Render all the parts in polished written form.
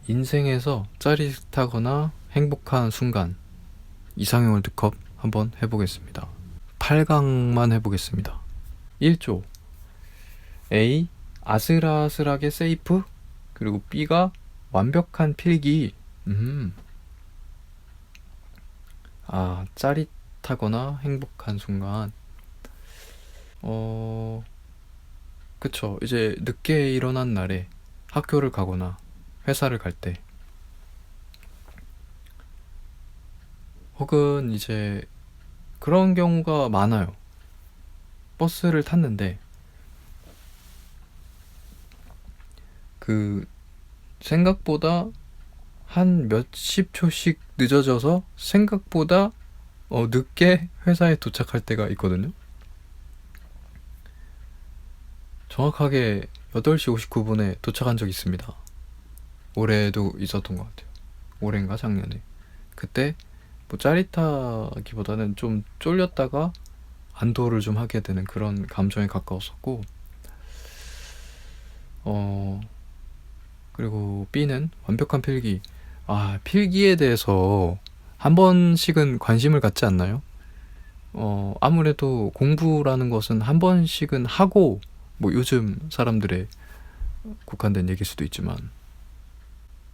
인생에서 짜릿하거나 행복한 순간 이상형 월드컵 한번 해보겠습니다. 8강만 해보겠습니다. 1조 A. 아슬아슬하게 세이프, 그리고 B가 완벽한 필기. 짜릿하거나 행복한 순간. 그쵸. 이제 늦게 일어난 날에 학교를 가거나 회사를 갈 때, 혹은 이제 그런 경우가 많아요. 버스를 탔는데 그 생각보다 한 몇십 초씩 늦어져서 생각보다 늦게 회사에 도착할 때가 있거든요. 정확하게 8시 59분에 도착한 적이 있습니다. 올해도 있었던 것 같아요. 올해인가 작년에. 그때 뭐 짜릿하기보다는 좀 쫄렸다가 안도를 좀 하게 되는 그런 감정에 가까웠었고, 그리고 B는 완벽한 필기. 필기에 대해서 한 번씩은 관심을 갖지 않나요? 아무래도 공부라는 것은 한 번씩은 하고, 뭐 요즘 사람들의 국한된 얘기일 수도 있지만,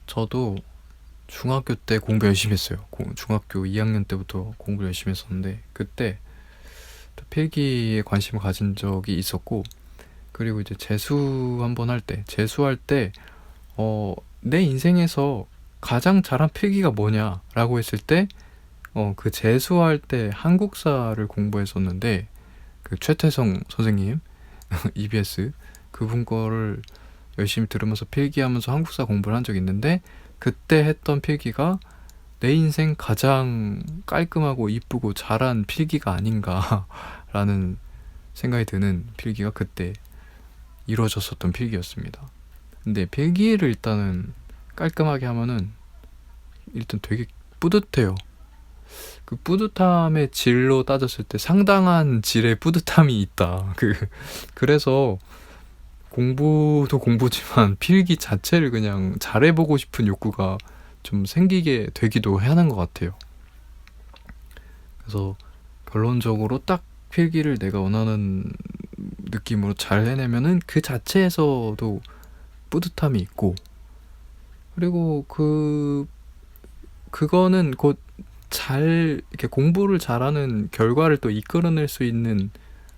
저도 중학교 때 공부 열심히 했어요. 중학교 2학년 때부터 공부를 열심히 했었는데, 그때 필기에 관심을 가진 적이 있었고, 그리고 이제 재수할 때 내 인생에서 가장 잘한 필기가 뭐냐라고 했을 때 그 재수할 때 한국사를 공부했었는데, 그 최태성 선생님 EBS 그분 거를 열심히 들으면서 필기하면서 한국사 공부를 한 적이 있는데, 그때 했던 필기가 내 인생 가장 깔끔하고 이쁘고 잘한 필기가 아닌가라는 생각이 드는 필기가 그때 이루어졌었던 필기였습니다. 근데 필기를 일단은 깔끔하게 하면은 일단 되게 뿌듯해요. 그 뿌듯함의 질로 따졌을 때 상당한 질의 뿌듯함이 있다. 그래서 공부도 공부지만 필기 자체를 그냥 잘해보고 싶은 욕구가 좀 생기게 되기도 하는 것 같아요. 그래서 결론적으로 딱 필기를 내가 원하는 느낌으로 잘 해내면은 그 자체에서도 뿌듯함이 있고, 그리고 그거는 곧 이렇게 공부를 잘하는 결과를 또 이끌어낼 수 있는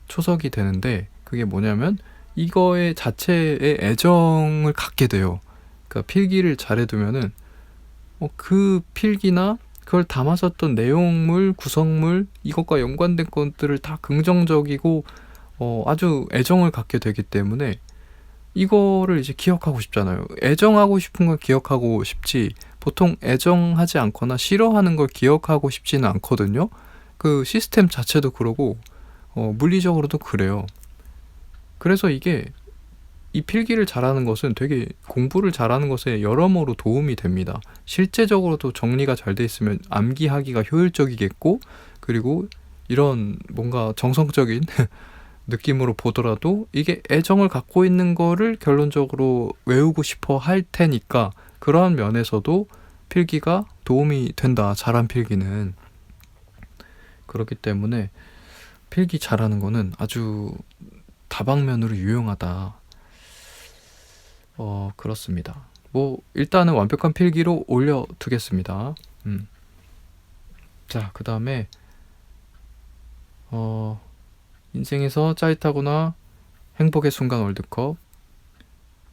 초석이 되는데, 그게 뭐냐면 이거의 자체에 애정을 갖게 돼요. 그러니까 필기를 잘해두면은 그 필기나 그걸 담았었던 내용물, 구성물, 이것과 연관된 것들을 다 긍정적이고 아주 애정을 갖게 되기 때문에 이거를 이제 기억하고 싶잖아요. 애정하고 싶은 걸 기억하고 싶지, 보통 애정하지 않거나 싫어하는 걸 기억하고 싶지는 않거든요. 그 시스템 자체도 그러고 물리적으로도 그래요. 그래서 이 필기를 잘하는 것은 되게 공부를 잘하는 것에 여러모로 도움이 됩니다. 실제적으로도 정리가 잘 돼 있으면 암기하기가 효율적이겠고, 그리고 이런 뭔가 정성적인 느낌으로 보더라도 이게 애정을 갖고 있는 거를 결론적으로 외우고 싶어 할 테니까, 그러한 면에서도 필기가 도움이 된다. 잘한 필기는. 그렇기 때문에 필기 잘하는 거는 아주 다방면으로 유용하다. 그렇습니다. 뭐 일단은 완벽한 필기로 올려두겠습니다. 자, 그 다음에 인생에서 짜릿하거나 행복의 순간 월드컵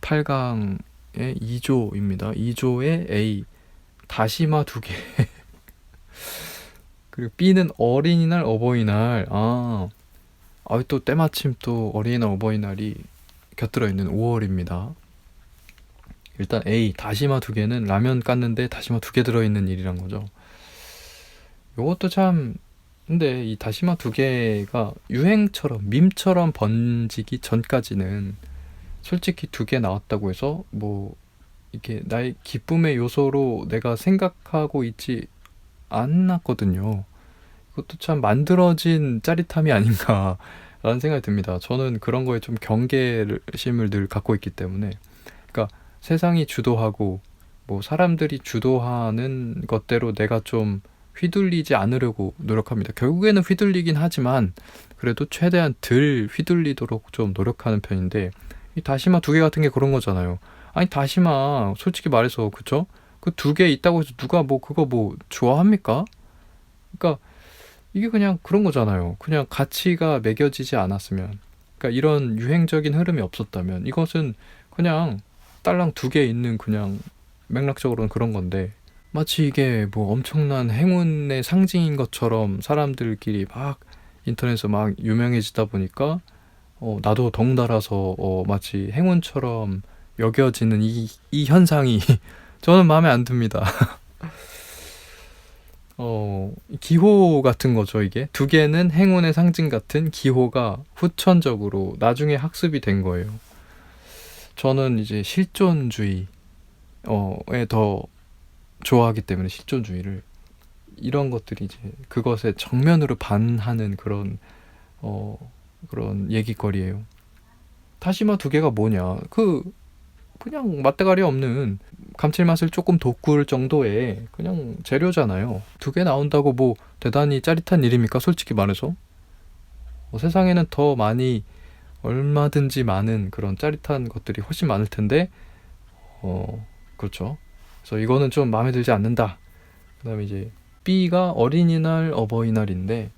8강의 2조입니다. 2조의 A, 다시마 2개. 그리고 B는 어린이날, 어버이날. 또 때마침 또 어린이날, 어버이날이 곁들어 있는 5월입니다. 일단 A, 다시마 2개는 라면 깠는데 다시마 2개 들어있는 일이란 거죠. 요것도 참, 근데 이 다시마 2개가 유행처럼, 밈처럼 번지기 전까지는 솔직히 2개 나왔다고 해서 뭐 이게 나의 기쁨의 요소로 내가 생각하고 있지 않았거든요. 이것도 참 만들어진 짜릿함이 아닌가라는 생각이 듭니다. 저는 그런 거에 좀 경계심을 늘 갖고 있기 때문에, 그러니까 세상이 주도하고 뭐 사람들이 주도하는 것대로 내가 좀 휘둘리지 않으려고 노력합니다. 결국에는 휘둘리긴 하지만 그래도 최대한 덜 휘둘리도록 좀 노력하는 편인데, 이 다시마 2개 같은 게 그런 거잖아요. 아니 다시마 솔직히 말해서 그쵸? 그 2개 있다고 해서 누가 뭐 그거 뭐 좋아합니까? 그러니까 이게 그냥 그런 거잖아요. 그냥 가치가 매겨지지 않았으면, 그러니까 이런 유행적인 흐름이 없었다면 이것은 그냥 딸랑 2개 있는, 그냥 맥락적으로는 그런 건데, 마치 이게 뭐 엄청난 행운의 상징인 것처럼 사람들끼리 막 인터넷에서 막 유명해지다 보니까 나도 덩달아서 마치 행운처럼 여겨지는 이 현상이 저는 마음에 안 듭니다. 기호 같은 거죠, 이게. 2개는 행운의 상징 같은 기호가 후천적으로 나중에 학습이 된 거예요. 저는 이제 실존주의에 더 좋아하기 때문에, 실존주의를, 이런 것들이 이제 그것에 정면으로 반하는 그런 얘기거리예요. 다시마 2개가 뭐냐? 그냥 맛대가리 없는, 감칠맛을 조금 돋굴 정도의 그냥 재료잖아요. 2개 나온다고 뭐 대단히 짜릿한 일입니까? 솔직히 말해서. 세상에는 더 많이, 얼마든지 많은 그런 짜릿한 것들이 훨씬 많을 텐데, 그렇죠. 그래서 이거는 좀 마음에 들지 않는다. 그 다음에 이제 B가 어린이날, 어버이날인데,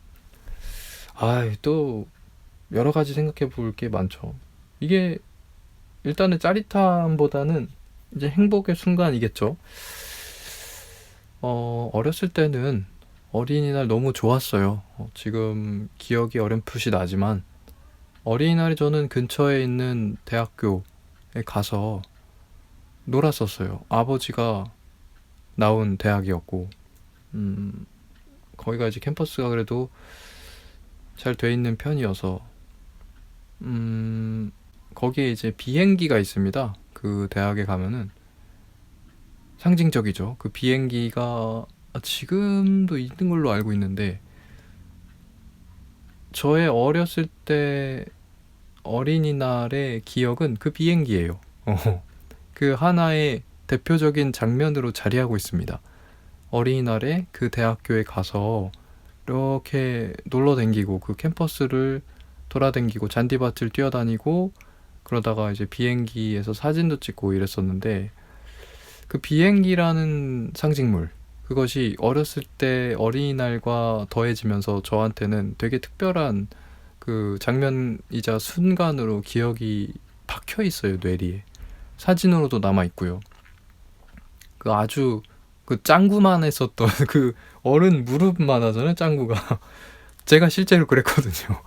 또 여러 가지 생각해 볼 게 많죠. 이게 일단은 짜릿함보다는 이제 행복의 순간이겠죠. 어렸을 때는 어린이날 너무 좋았어요. 지금 기억이 어렴풋이 나지만, 어린이날에 저는 근처에 있는 대학교에 가서 놀았었어요. 아버지가 나온 대학이었고, 거기가 이제 캠퍼스가 그래도 잘 돼 있는 편이어서, 거기에 이제 비행기가 있습니다. 그 대학에 가면은 상징적이죠. 그 비행기가 지금도 있는 걸로 알고 있는데, 저의 어렸을 때 어린이날의 기억은 그 비행기예요. 그 하나의 대표적인 장면으로 자리하고 있습니다. 어린이날에 그 대학교에 가서 이렇게 놀러 댕기고, 그 캠퍼스를 돌아댕기고, 잔디밭을 뛰어다니고, 그러다가 이제 비행기에서 사진도 찍고 이랬었는데, 그 비행기라는 상징물, 그것이 어렸을 때 어린이날과 더해지면서 저한테는 되게 특별한 그 장면이자 순간으로 기억이 박혀 있어요, 뇌리에. 사진으로도 남아 있고요. 그 아주 그 짱구만 했었던 그 어른 무릎만 하잖아요, 짱구가. 제가 실제로 그랬거든요.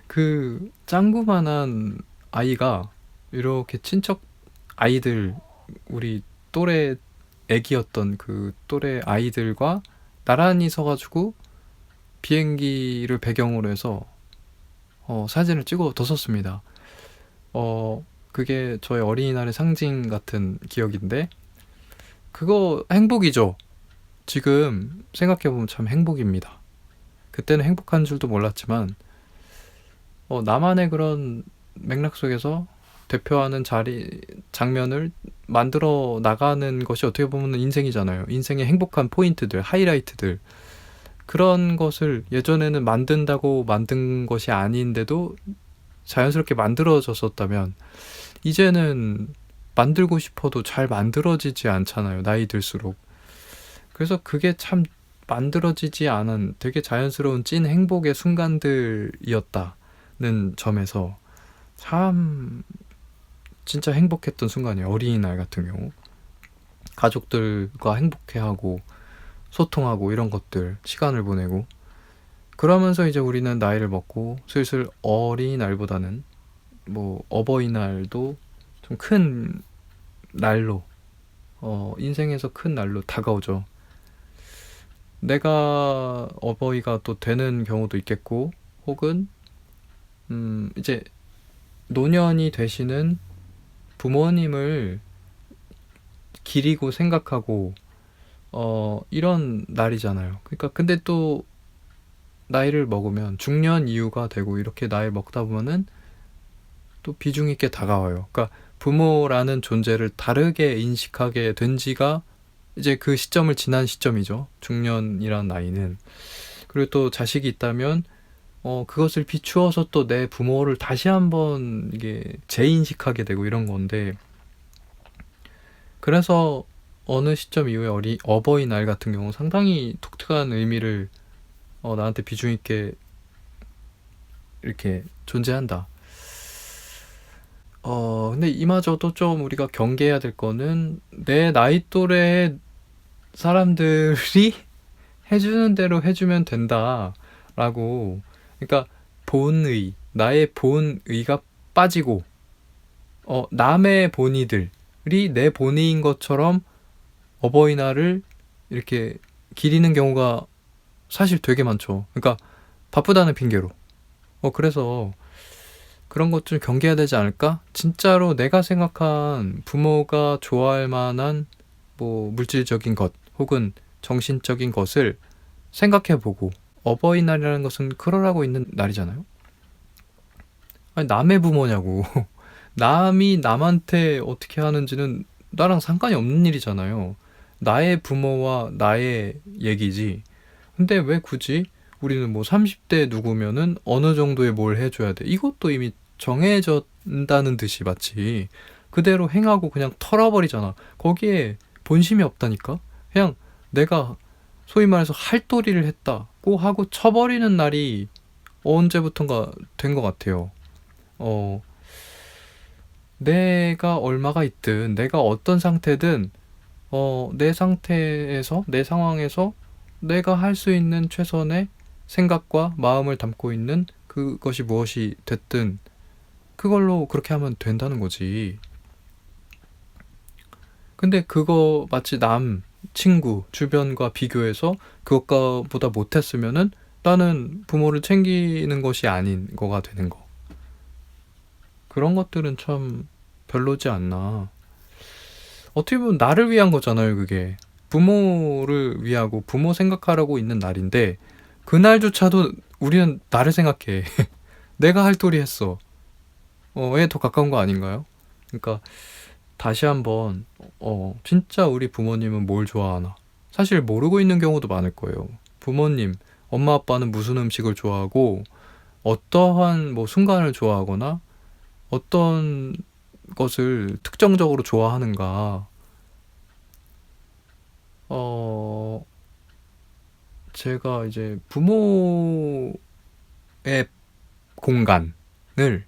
그 짱구만한 아이가 이렇게 친척 아이들, 우리 또래 애기였던 그 또래 아이들과 나란히 서가지고 비행기를 배경으로 해서 사진을 찍어 뒀었습니다. 그게 저의 어린이날의 상징 같은 기억인데, 그거 행복이죠. 지금 생각해보면 참 행복입니다. 그때는 행복한 줄도 몰랐지만, 나만의 그런 맥락 속에서 대표하는 장면을 만들어 나가는 것이 어떻게 보면 인생이잖아요. 인생의 행복한 포인트들, 하이라이트들, 그런 것을 예전에는 만든다고 만든 것이 아닌데도 자연스럽게 만들어졌었다면, 이제는 만들고 싶어도 잘 만들어지지 않잖아요, 나이 들수록. 그래서 그게 참 만들어지지 않은 되게 자연스러운 찐 행복의 순간들이었다는 점에서 참 진짜 행복했던 순간이에요. 어린이날 같은 경우 가족들과 행복해하고 소통하고 이런 것들, 시간을 보내고, 그러면서 이제 우리는 나이를 먹고 슬슬 어린이날보다는 뭐 어버이날도 좀 큰 날로, 인생에서 큰 날로 다가오죠. 내가 어버이가 또 되는 경우도 있겠고, 혹은 이제 노년이 되시는 부모님을 기리고 생각하고 이런 날이잖아요. 그러니까 근데 또 나이를 먹으면 중년 이후가 되고, 이렇게 나이 먹다 보면은 또 비중 있게 다가와요. 그러니까 부모라는 존재를 다르게 인식하게 된 지가 이제 그 시점을 지난 시점이죠. 중년이란 나이는. 그리고 또 자식이 있다면 그것을 비추어서 또 내 부모를 다시 한번 이게 재인식하게 되고 이런 건데, 그래서 어느 시점 이후에 어버이날 같은 경우 상당히 독특한 의미를 나한테 비중 있게 이렇게 존재한다. 근데 이마저도 좀 우리가 경계해야 될 거는, 내 나이 또래의 사람들이 해주는 대로 해주면 된다라고. 그러니까 나의 본의가 빠지고 남의 본의들이 내 본의인 것처럼 어버이날을 이렇게 기리는 경우가 사실 되게 많죠. 그러니까 바쁘다는 핑계로. 그래서 그런 것 좀 경계해야 되지 않을까? 진짜로 내가 생각한 부모가 좋아할 만한 뭐 물질적인 것 혹은 정신적인 것을 생각해보고, 어버이날이라는 것은 그러라고 있는 날이잖아요. 아니, 남의 부모냐고. 남이 남한테 어떻게 하는지는 나랑 상관이 없는 일이잖아요. 나의 부모와 나의 얘기지. 근데 왜 굳이 우리는 뭐 30대 누구면은 어느 정도의 뭘 해줘야 돼, 이것도 이미 정해졌다는 듯이 마치 그대로 행하고 그냥 털어버리잖아. 거기에 본심이 없다니까. 그냥 내가 소위 말해서 할도리를 했다고 하고 쳐버리는 날이 언제부턴가 된 것 같아요. 내가 얼마가 있든, 내가 어떤 상태든, 내 상태에서, 내 상황에서 내가 할 수 있는 최선의 생각과 마음을 담고 있는 그것이 무엇이 됐든 그걸로 그렇게 하면 된다는 거지. 근데 그거 마치 남, 친구, 주변과 비교해서 그것보다 못했으면은 나는 부모를 챙기는 것이 아닌 거가 되는 거. 그런 것들은 참 별로지 않나. 어떻게 보면 나를 위한 거잖아요, 그게. 부모를 위하고 부모 생각하라고 있는 날인데, 그날조차도 우리는 나를 생각해. 내가 할 도리 했어. 에 더 가까운 거 아닌가요? 그러니까 다시 한번 진짜 우리 부모님은 뭘 좋아하나, 사실 모르고 있는 경우도 많을 거예요. 부모님, 엄마 아빠는 무슨 음식을 좋아하고 어떠한 뭐 순간을 좋아하거나 어떤 것을 특정적으로 좋아하는가. 제가 이제 부모의 공간을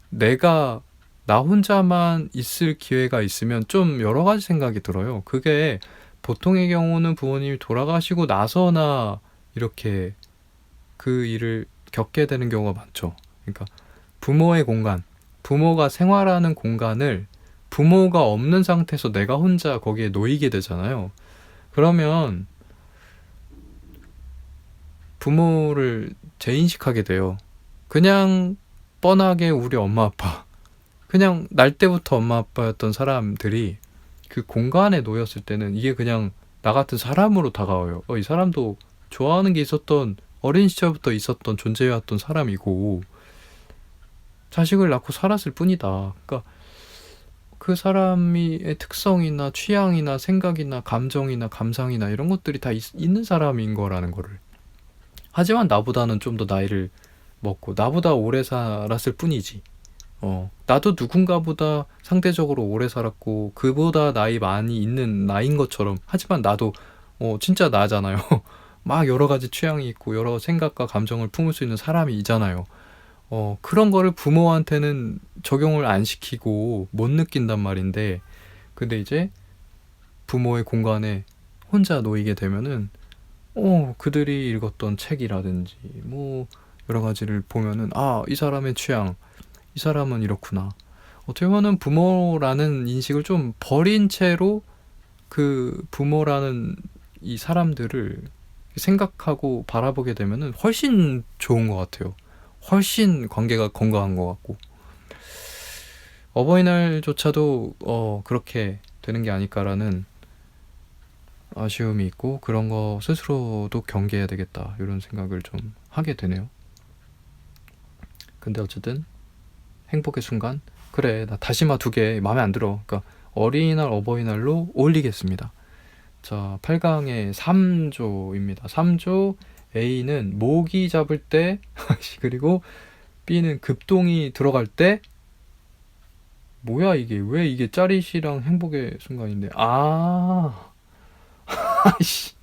내가 나 혼자만 있을 기회가 있으면 좀 여러 가지 생각이 들어요. 그게 보통의 경우는 부모님이 돌아가시고 나서나 이렇게 그 일을 겪게 되는 경우가 많죠. 그러니까 부모의 공간, 부모가 생활하는 공간을 부모가 없는 상태에서 내가 혼자 거기에 놓이게 되잖아요. 그러면 부모를 재인식하게 돼요. 그냥 뻔하게 우리 엄마 아빠, 그냥 날 때부터 엄마 아빠였던 사람들이 그 공간에 놓였을 때는 이게 그냥 나 같은 사람으로 다가와요. 이 사람도 좋아하는 게 있었던, 어린 시절부터 있었던 존재였던 사람이고 자식을 낳고 살았을 뿐이다. 그러니까 그 사람의 특성이나 취향이나 생각이나 감정이나 감상이나 이런 것들이 다 있는 사람인 거라는 거를. 하지만 나보다는 좀 더 나이를 먹고 나보다 오래 살았을 뿐이지. 나도 누군가보다 상대적으로 오래 살았고 그보다 나이 많이 있는 나인 것처럼, 하지만 나도 진짜 나잖아요. 막 여러 가지 취향이 있고 여러 생각과 감정을 품을 수 있는 사람이잖아요. 그런 거를 부모한테는 적용을 안 시키고 못 느낀단 말인데, 근데 이제 부모의 공간에 혼자 놓이게 되면은 그들이 읽었던 책이라든지 뭐 여러 가지를 보면은, 이 사람의 취향, 이 사람은 이렇구나. 어떻게 보면 부모라는 인식을 좀 버린 채로 그 부모라는 이 사람들을 생각하고 바라보게 되면은 훨씬 좋은 것 같아요. 훨씬 관계가 건강한 것 같고. 어버이날조차도 그렇게 되는 게 아닐까라는 아쉬움이 있고, 그런 거 스스로도 경계해야 되겠다 이런 생각을 좀 하게 되네요. 근데 어쨌든 행복의 순간, 그래, 나 다시마 2개 마음에 안 들어. 그러니까 어린이날, 어버이날로 올리겠습니다. 자, 8강의 3조입니다. 3조 A는 모기 잡을 때 그리고 B는 급동이 들어갈 때. 뭐야 이게, 왜 이게 짜릿이랑 행복의 순간인데. 아이씨.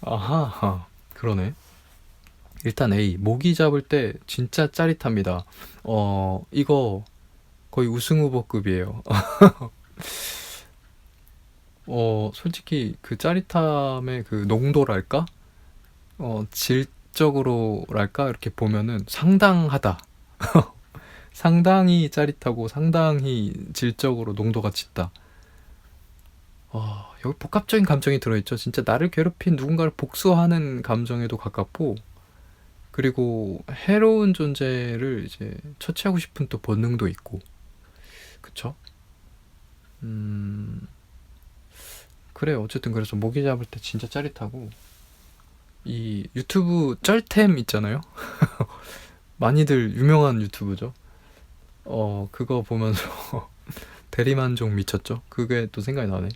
아하, 그러네. 일단 A, 모기 잡을 때 진짜 짜릿합니다. 이거 거의 우승 후보급이에요. 솔직히 그 짜릿함의 그 농도랄까? 질적으로랄까? 이렇게 보면은 상당하다. 상당히 짜릿하고 상당히 질적으로 농도가 짙다. 여기 복합적인 감정이 들어있죠. 진짜 나를 괴롭힌 누군가를 복수하는 감정에도 가깝고, 그리고 해로운 존재를 이제 처치하고 싶은 또 본능도 있고, 그쵸? 그래, 어쨌든 그래서 모기 잡을 때 진짜 짜릿하고, 이 유튜브 쩔템 있잖아요. 많이들 유명한 유튜브죠. 그거 보면서 대리만족 미쳤죠. 그게 또 생각이 나네.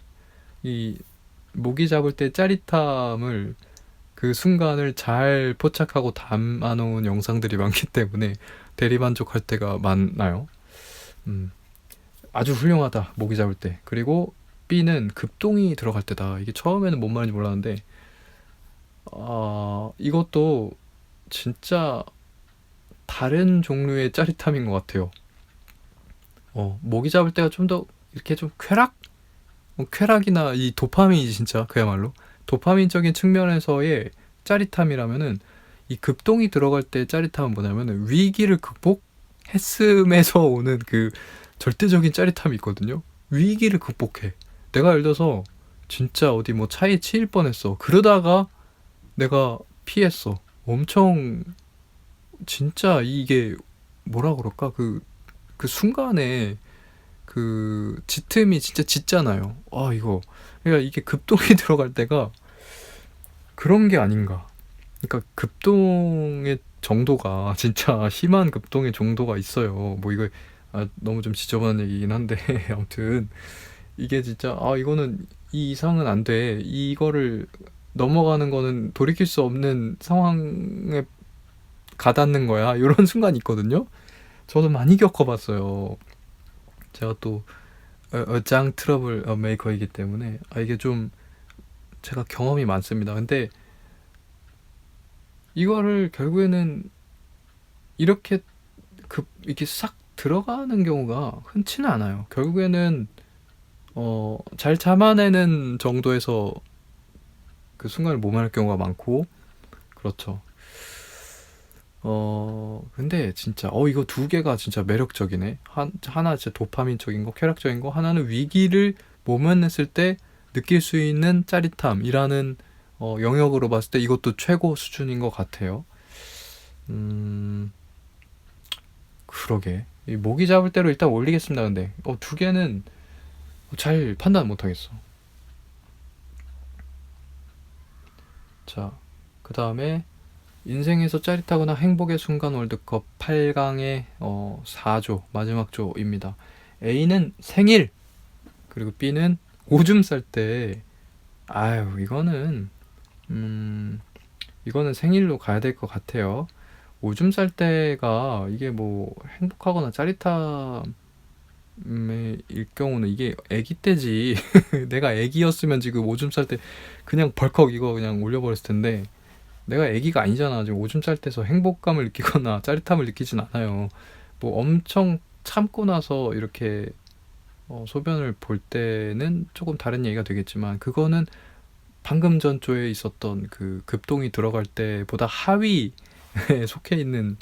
이 모기 잡을 때 짜릿함을, 그 순간을 잘 포착하고 담아놓은 영상들이 많기 때문에 대리만족할 때가 많나요. 아주 훌륭하다, 모기 잡을 때. 그리고 B는 급동이 들어갈 때다. 이게 처음에는 뭔 말인지 몰랐는데, 이것도 진짜 다른 종류의 짜릿함인 것 같아요. 모기 잡을 때가 좀 더 이렇게 좀 쾌락이나 이 도파민이 진짜 그야말로 도파민적인 측면에서의 짜릿함이라면은, 이 급동이 들어갈 때 짜릿함은 뭐냐면은 위기를 극복했음에서 오는 그 절대적인 짜릿함이 있거든요. 위기를 극복해. 내가 예를 들어서 진짜 어디 뭐 차에 치일 뻔했어. 그러다가 내가 피했어. 엄청 진짜 이게 뭐라 그럴까? 그 순간에 그 짙음이 진짜 짙잖아요. 이거. 그러니까 이게 급동이 들어갈 때가 그런 게 아닌가. 그러니까 급동의 정도가 진짜 심한 급동의 정도가 있어요. 뭐 이거 너무 좀 지저분한 얘기긴 한데 아무튼 이게 진짜 이거는 이 이상은 안 돼. 이거를 넘어가는 거는 돌이킬 수 없는 상황에 가닿는 거야. 이런 순간이 있거든요. 저도 많이 겪어봤어요. 제가 또 짱 트러블 메이커이기 때문에 이게 좀 제가 경험이 많습니다. 근데 이거를 결국에는 이렇게 이렇게 싹 들어가는 경우가 흔치는 않아요. 결국에는 잘 참아내는 정도에서 그 순간을 모면할 경우가 많고, 그렇죠. 근데 진짜 이거 2개가 진짜 매력적이네. 하나 진짜 도파민적인 거, 쾌락적인 거, 하나는 위기를 모면했을 때 느낄 수 있는 짜릿함이라는 영역으로 봤을 때 이것도 최고 수준인 것 같아요. 그러게. 이 모기 잡을 때로 일단 올리겠습니다. 근데 2개는 잘 판단 못하겠어. 자, 그 다음에 인생에서 짜릿하거나 행복의 순간 월드컵 8강의 4조, 마지막 조입니다. A는 생일, 그리고 B는 오줌 쌀 때. 이거는 생일로 가야 될 것 같아요. 오줌 쌀 때가 이게 뭐 행복하거나 짜릿함일 경우는 이게 애기 때지. 내가 애기였으면 지금 오줌 쌀 때 그냥 벌컥 이거 그냥 올려버렸을 텐데, 내가 애기가 아니잖아. 지금 오줌 쌀 때서 행복감을 느끼거나 짜릿함을 느끼진 않아요. 뭐 엄청 참고 나서 이렇게 소변을 볼 때는 조금 다른 얘기가 되겠지만, 그거는 방금 전 조에 있었던 그 급동이 들어갈 때보다 하위에 속해 있는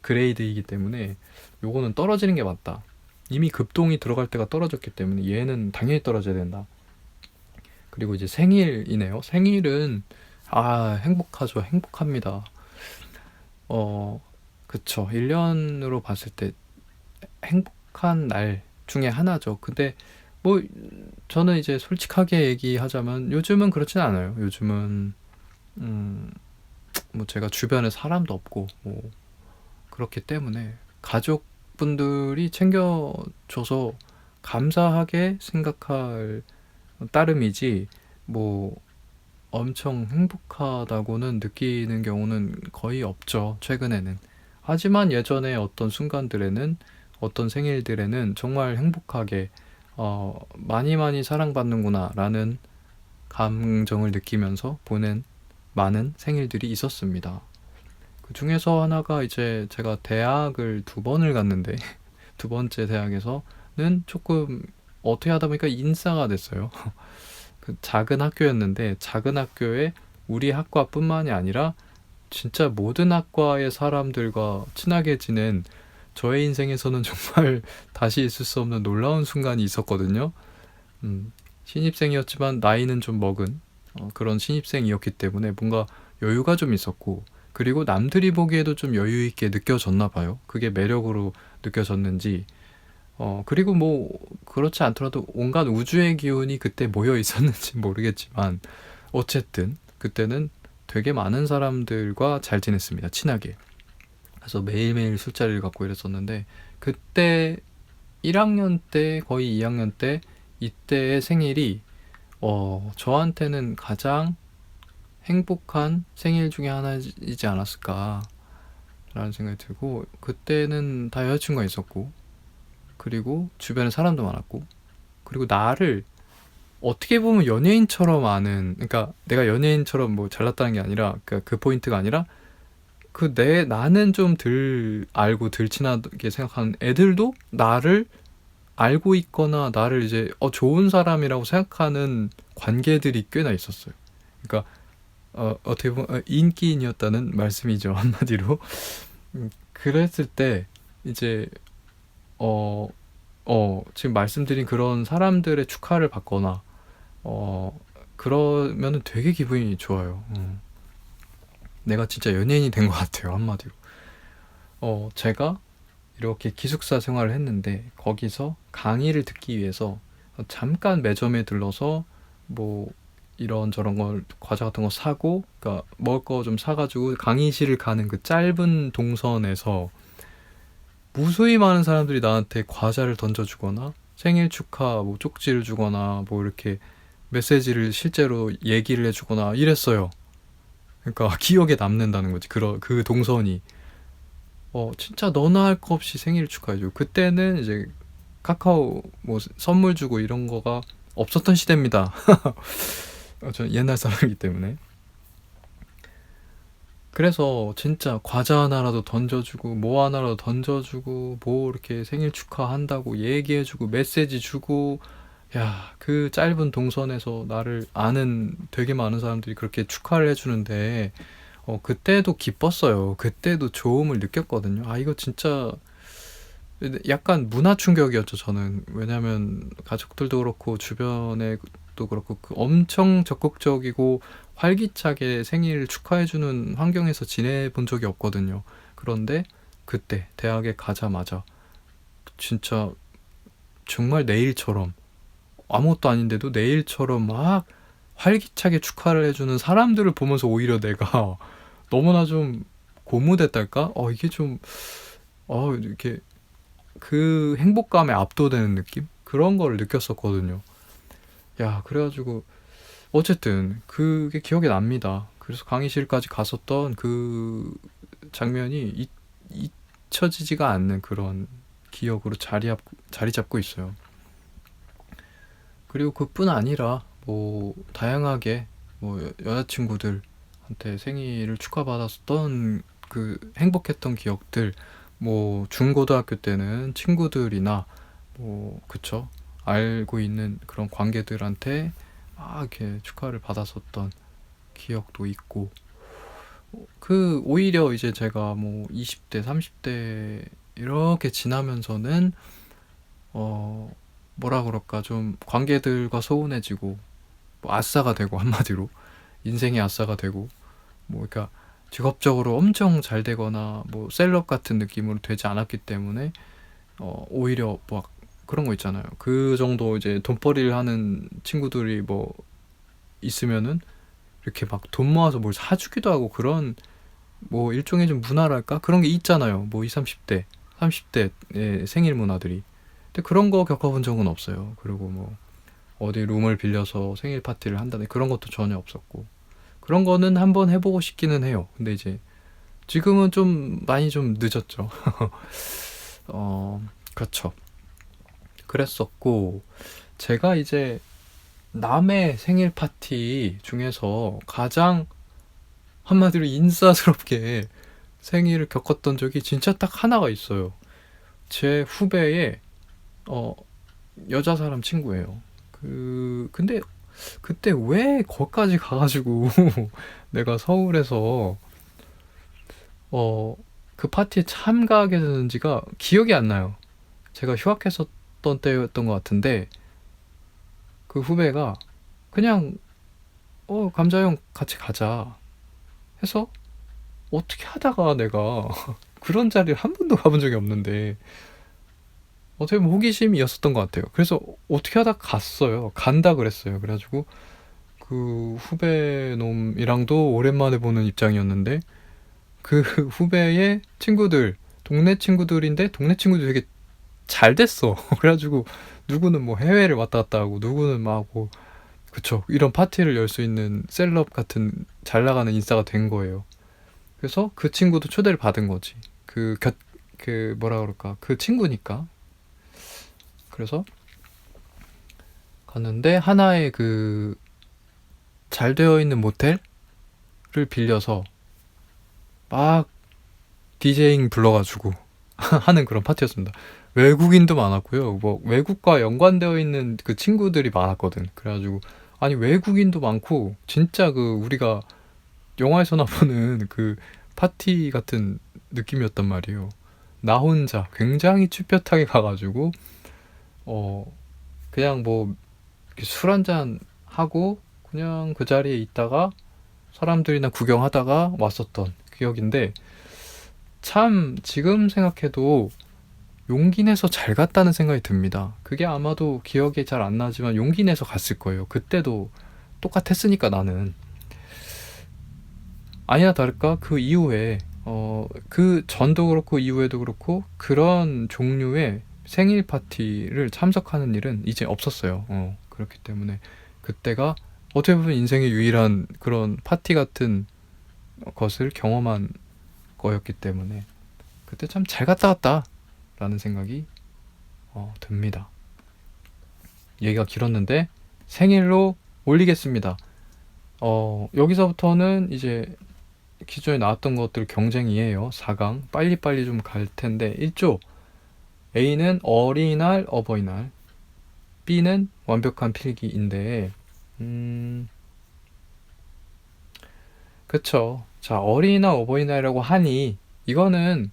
그레이드이기 때문에 요거는 떨어지는 게 맞다. 이미 급동이 들어갈 때가 떨어졌기 때문에 얘는 당연히 떨어져야 된다. 그리고 이제 생일이네요. 생일은 행복하죠. 행복합니다. 그쵸. 1년으로 봤을 때 행복한 날 중에 하나죠. 근데 뭐 저는 이제 솔직하게 얘기하자면 요즘은 그렇진 않아요. 요즘은 뭐 제가 주변에 사람도 없고 뭐 그렇기 때문에 가족 가족분들이 챙겨줘서 감사하게 생각할 따름이지, 뭐 엄청 행복하다고는 느끼는 경우는 거의 없죠, 최근에는. 하지만 예전에 어떤 순간들에는, 어떤 생일들에는 정말 행복하게 많이 많이 사랑받는구나 라는 감정을 느끼면서 보낸 많은 생일들이 있었습니다. 그 중에서 하나가 이제 제가 대학을 2번을 갔는데 두 번째 대학에서는 조금 어떻게 하다 보니까 인싸가 됐어요. 그 작은 학교였는데, 작은 학교에 우리 학과뿐만이 아니라 진짜 모든 학과의 사람들과 친하게 지낸 저의 인생에서는 정말 다시 있을 수 없는 놀라운 순간이 있었거든요. 신입생이었지만 나이는 좀 먹은 그런 신입생이었기 때문에 뭔가 여유가 좀 있었고, 그리고 남들이 보기에도 좀 여유 있게 느껴졌나 봐요. 그게 매력으로 느껴졌는지. 그리고 뭐 그렇지 않더라도 온갖 우주의 기운이 그때 모여 있었는지 모르겠지만, 어쨌든 그때는 되게 많은 사람들과 잘 지냈습니다, 친하게. 그래서 매일매일 술자리를 갖고 이랬었는데, 그때 1학년 때, 거의 2학년 때, 이때의 생일이 저한테는 가장 행복한 생일 중에 하나이지 않았을까 라는 생각이 들고, 그때는 다 여자친구가 있었고, 그리고 주변에 사람도 많았고, 그리고 나를 어떻게 보면 연예인처럼 아는, 그러니까 내가 연예인처럼 뭐 잘났다는 게 아니라, 그러니까 그 포인트가 아니라, 나는 좀 덜 알고 덜 친하게 생각하는 애들도 나를 알고 있거나 나를 이제 좋은 사람이라고 생각하는 관계들이 꽤나 있었어요. 그러니까 어떻게 보면 인기인이었다는 말씀이죠, 한마디로. 그랬을 때 이제 지금 말씀드린 그런 사람들의 축하를 받거나 그러면은 되게 기분이 좋아요. 내가 진짜 연예인이 된 것 같아요, 한마디로. 제가 이렇게 기숙사 생활을 했는데, 거기서 강의를 듣기 위해서 잠깐 매점에 들러서 뭐 이런저런 걸, 과자 같은 거 사고, 그러니까 먹을 거 좀 사가지고 강의실을 가는 그 짧은 동선에서 무수히 많은 사람들이 나한테 과자를 던져주거나 생일 축하 뭐 쪽지를 주거나 뭐 이렇게 메시지를 실제로 얘기를 해주거나 이랬어요. 그러니까 기억에 남는다는 거지, 그 동선이. 진짜 너나 할 거 없이 생일 축하해줘. 그때는 이제 카카오 뭐 선물 주고 이런 거가 없었던 시대입니다. 전 옛날 사람이기 때문에. 그래서 진짜 과자 하나라도 던져주고 뭐 하나라도 던져주고 뭐 이렇게 생일 축하한다고 얘기해주고 메시지 주고, 야, 그 짧은 동선에서 나를 아는 되게 많은 사람들이 그렇게 축하를 해주는데, 그때도 기뻤어요. 그때도 좋음을 느꼈거든요. 아, 이거 진짜 약간 문화 충격이었죠, 저는. 왜냐면 가족들도 그렇고 주변에도 그렇고 엄청 적극적이고 활기차게 생일 축하해주는 환경에서 지내본 적이 없거든요. 그런데 그때 대학에 가자마자 진짜 정말 내일처럼, 아무것도 아닌데도 내일처럼 막 활기차게 축하를 해주는 사람들을 보면서 오히려 내가 너무나 좀 고무됐달까? 이게 좀 이렇게 그 행복감에 압도되는 느낌? 그런 걸 느꼈었거든요. 야, 그래가지고 어쨌든 그게 기억에 납니다. 그래서 강의실까지 갔었던 그 장면이 잊혀지지가 않는 그런 기억으로 자리 잡고 있어요. 그리고 그뿐 아니라 뭐 다양하게 뭐 여자친구들한테 생일을 축하받았던 그 행복했던 기억들, 뭐 중고등학교 때는 친구들이나 뭐 그쵸, 알고 있는 그런 관계들한테 막 이렇게 축하를 받았었던 기억도 있고, 오히려 이제 제가 뭐 20대 30대 이렇게 지나면서는 뭐라 그럴까, 좀 관계들과 소원해지고 뭐 아싸가 되고, 한마디로 인생의 아싸가 되고, 뭐 그러니까 직업적으로 엄청 잘 되거나 뭐 셀럽 같은 느낌으로 되지 않았기 때문에 오히려 막 그런 거 있잖아요. 그 정도 이제 돈벌이를 하는 친구들이 뭐 있으면은 이렇게 막 돈 모아서 뭘 사주기도 하고, 그런 뭐 일종의 좀 문화랄까? 그런 게 있잖아요. 뭐 20, 30대, 30대의 생일 문화들이. 근데 그런 거 겪어본 적은 없어요. 그리고 뭐 어디 룸을 빌려서 생일 파티를 한다는 그런 것도 전혀 없었고, 그런 거는 한번 해보고 싶기는 해요. 근데 이제 지금은 좀 많이 좀 늦었죠. 그렇죠. 그랬었고, 제가 이제 남의 생일 파티 중에서 가장 한마디로 인싸스럽게 생일을 겪었던 적이 진짜 딱 하나가 있어요. 제 후배의 여자 사람 친구예요. 근데 그때 왜 거기까지 가가지고 내가 서울에서 그 파티에 참가하게 되는지가 기억이 안 나요. 제가 휴학했었던 때였던 것 같은데, 그 후배가 그냥 감자형 같이 가자 해서, 어떻게 하다가 내가 그런 자리를 한 번도 가본 적이 없는데 어떻게 보면 호기심이었었던 것 같아요. 그래서 어떻게 하다 갔어요. 간다 그랬어요. 그래가지고 그 후배 놈이랑도 오랜만에 보는 입장이었는데, 그 후배의 친구들, 동네 친구들인데 동네 친구들이 되게 잘 됐어. 그래가지고 누구는 뭐 해외를 왔다 갔다 하고, 누구는 막 뭐, 그쵸, 이런 파티를 열 수 있는 셀럽 같은 잘 나가는 인싸가 된 거예요. 그래서 그 친구도 초대를 받은 거지. 그 뭐라 그럴까, 그 친구니까. 그래서 갔는데 하나의 그 잘 되어 있는 모텔을 빌려서 막 디제잉 불러가지고 하는 그런 파티였습니다. 외국인도 많았고요. 뭐 외국과 연관되어 있는 그 친구들이 많았거든. 그래가지고 아니 외국인도 많고, 진짜 그 우리가 영화에서나 보는 그 파티 같은 느낌이었단 말이에요. 나 혼자 굉장히 쭈뼛하게 가가지고 그냥 뭐 술 한잔 하고 그냥 그 자리에 있다가 사람들이나 구경하다가 왔었던 기억인데, 참 지금 생각해도 용기 내서 잘 갔다는 생각이 듭니다. 그게 아마도 기억이 잘 안 나지만 용기 내서 갔을 거예요. 그때도 똑같았으니까 나는. 아니나 다를까 그 이후에 그 전도 그렇고 이후에도 그렇고 그런 종류의 생일 파티를 참석하는 일은 이제 없었어요. 그렇기 때문에 그때가 어떻게 보면 인생의 유일한 그런 파티 같은 것을 경험한 거였기 때문에 그때 참 잘 갔다 왔다 라는 생각이 듭니다. 얘기가 길었는데 생일로 올리겠습니다. 여기서부터는 이제 기존에 나왔던 것들 경쟁이에요. 4강 빨리빨리 좀 갈 텐데, 1조 A는 어린이날 어버이날, B는 완벽한 필기인데, 그쵸. 자, 어린이날 어버이날이라고 하니 이거는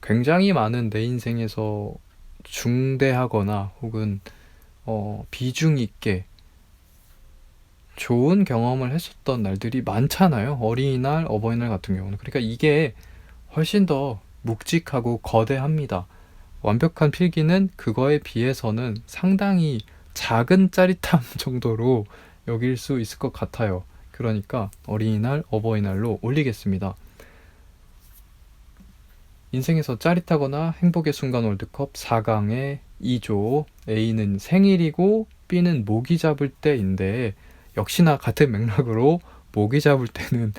굉장히 많은 내 인생에서 중대하거나 혹은 비중 있게 좋은 경험을 했었던 날들이 많잖아요. 어린이날, 어버이날 같은 경우는. 그러니까 이게 훨씬 더 묵직하고 거대합니다. 완벽한 필기는 그거에 비해서는 상당히 작은 짜릿함 정도로 여길 수 있을 것 같아요. 그러니까 어린이날, 어버이날로 올리겠습니다. 인생에서 짜릿하거나 행복의 순간 월드컵 4강의 2조, A는 생일이고 B는 모기 잡을 때인데, 역시나 같은 맥락으로 모기 잡을 때는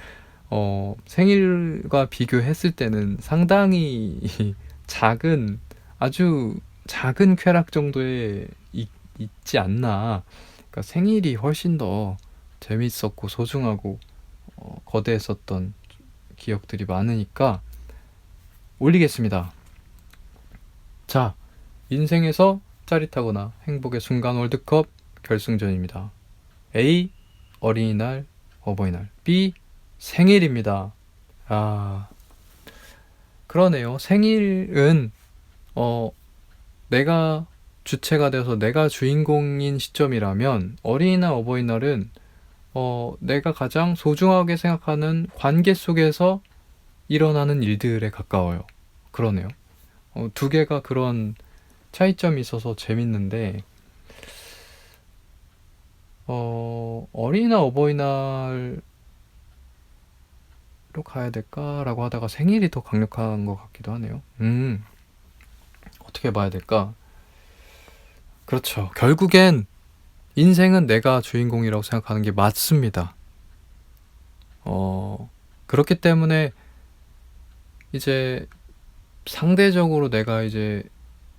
생일과 비교했을 때는 상당히 작은, 아주 작은 쾌락 정도에 있지 않나. 그러니까 생일이 훨씬 더 재밌었고 소중하고 거대했었던 기억들이 많으니까 올리겠습니다. 자, 인생에서 짜릿하거나 행복의 순간 월드컵 결승전입니다. A. 어린이날, 어버이날. B. 생일입니다. 그러네요. 생일은 내가 주체가 돼서 내가 주인공인 시점이라면, 어린이날, 어버이날은 내가 가장 소중하게 생각하는 관계 속에서 일어나는 일들에 가까워요. 그러네요. 두 개가 그런 차이점이 있어서 재밌는데, 어린이날, 어버이날로 가야 될까라고 하다가 생일이 더 강력한 것 같기도 하네요. 어떻게 봐야 될까? 그렇죠. 결국엔 인생은 내가 주인공이라고 생각하는 게 맞습니다. 그렇기 때문에 이제 상대적으로 내가 이제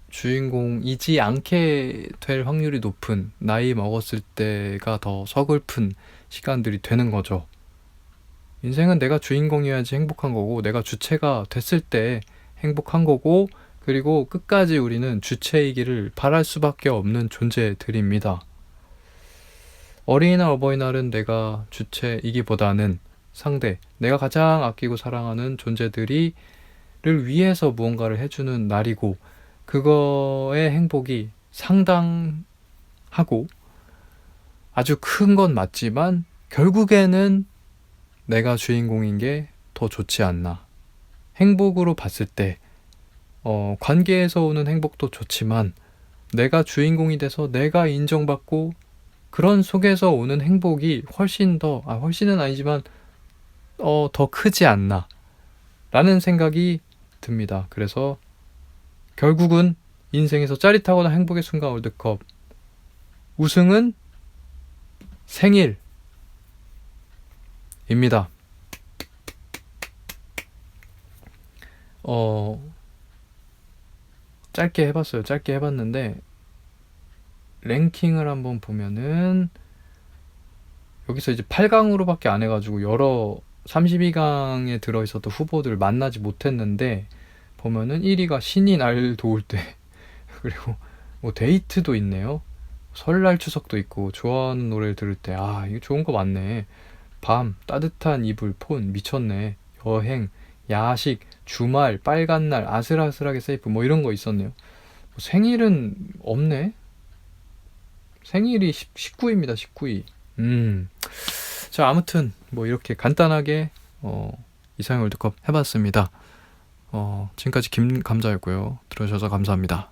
주인공이지 않게 될 확률이 높은 나이 먹었을 때가 더 서글픈 시간들이 되는 거죠. 인생은 내가 주인공이어야지 행복한 거고, 내가 주체가 됐을 때 행복한 거고, 그리고 끝까지 우리는 주체이기를 바랄 수밖에 없는 존재들입니다. 어린이날, 어버이날은 내가 주체이기보다는 상대, 내가 가장 아끼고 사랑하는 존재들을 위해서 무언가를 해주는 날이고, 그거의 행복이 상당하고 아주 큰 건 맞지만 결국에는 내가 주인공인 게 더 좋지 않나. 행복으로 봤을 때 관계에서 오는 행복도 좋지만 내가 주인공이 돼서 내가 인정받고 그런 속에서 오는 행복이 훨씬은 아니지만 더 크지 않나 라는 생각이 듭니다. 그래서 결국은 인생에서 짜릿하거나 행복의 순간 월드컵 우승은 생일입니다. 짧게 해봤어요. 짧게 해봤는데 랭킹을 한번 보면은 여기서 이제 8강으로밖에 안 해가지고 여러 32강에 들어있었던 후보들을 만나지 못했는데 보면은 1위가 신이 날 도울 때 그리고 뭐 데이트도 있네요. 설날 추석도 있고 좋아하는 노래를 들을 때 이거 좋은 거 많네. 밤 따뜻한 이불 폰 미쳤네. 여행 야식 주말 빨간 날 아슬아슬하게 세이프 뭐 이런 거 있었네요. 생일은 없네. 생일이 19위입니다. 19위. 자, 아무튼 뭐 이렇게 간단하게 이상형 월드컵 해봤습니다. 지금까지 김감자였고요. 들어주셔서 감사합니다.